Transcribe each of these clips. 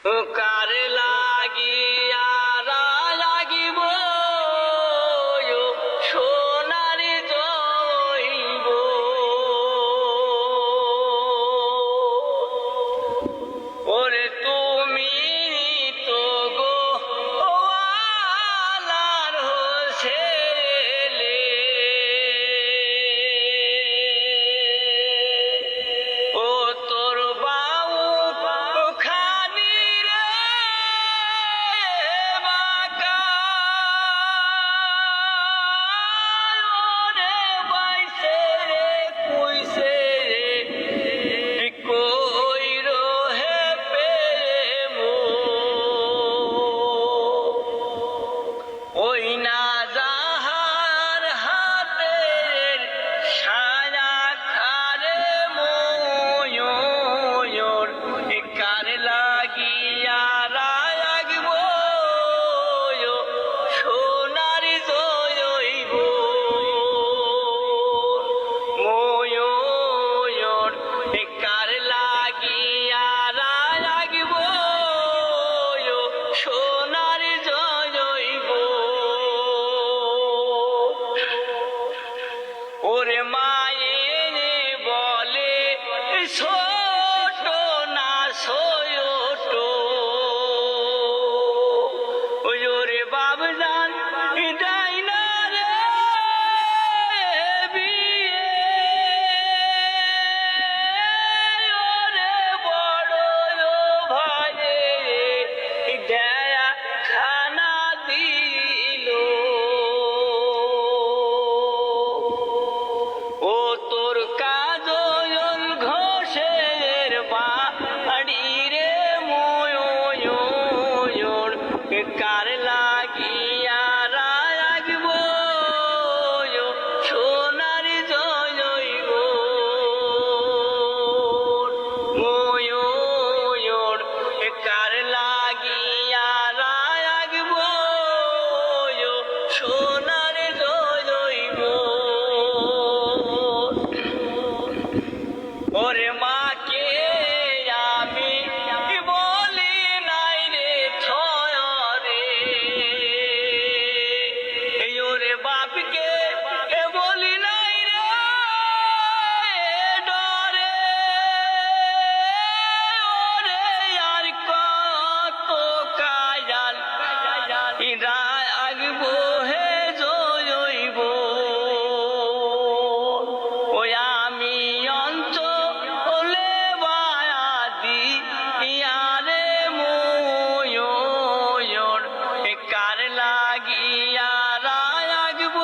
কার লাগিয়া লাগিব সোনার জৈব ওরে তুমি তো গো আলার ছেলে ও তোর বাউ খানি রে বাঁকা রে বাইসে রে কুইসে রে কই রহে প্রেম ওই না যাহার হাতের ছায়া খারে ময়ূর কার লাগিয়া রাগব সোনার জৈব ময়ূর কার লাগিয়া রাগব সোনার জৈব ওরে মায়ের বলে ছোট না ছোট ওরে বাবজান দেয় না রে বিয়ে ওরে বড় ভাইয়ে দেয়া খানা দিল ও তোর কাজল ঘোষের বাড়ি রে ময়ূর কার লাগিয়া রাগব সোনার জৈব ময়ূর কার লাগিয়া রাগব সোনার জৈব ওরে মাকে আমি বলি নাই রে ছয় রে ওরে বাপকে বলি নাই রে ডরে ওরে আর কত কাজাল রাগব হে জৈব ওই আমি অঞ্চলে বায়াদি ইয়ারে ময়ূর কার লাগিয়া রাগব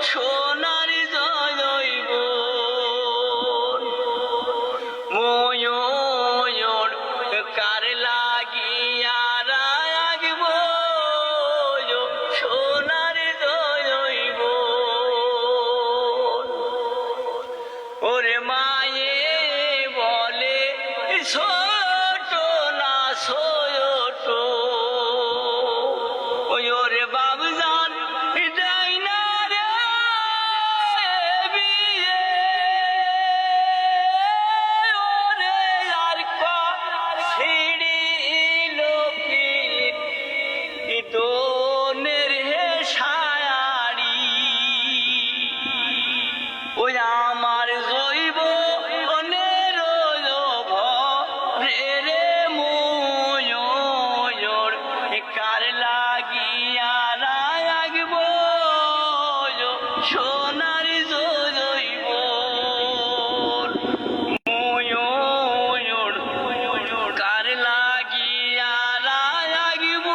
সোনার জৈব ময়ূর কার লাগিয়া রাগব সোনার জৈব ওরে মায়ে বলে ছোট না ছোট ওরে বাবজান দেয় না রে বিয়ে ওরে আর সিঁড়ি লোকি দোনের হে সায়াড়ি ওই আমার জৈব অনের ভরে রে ময়ূর কার লাগিয়া রাগব সোনার জৈব ময়ূর কার লাগিয়া রাগব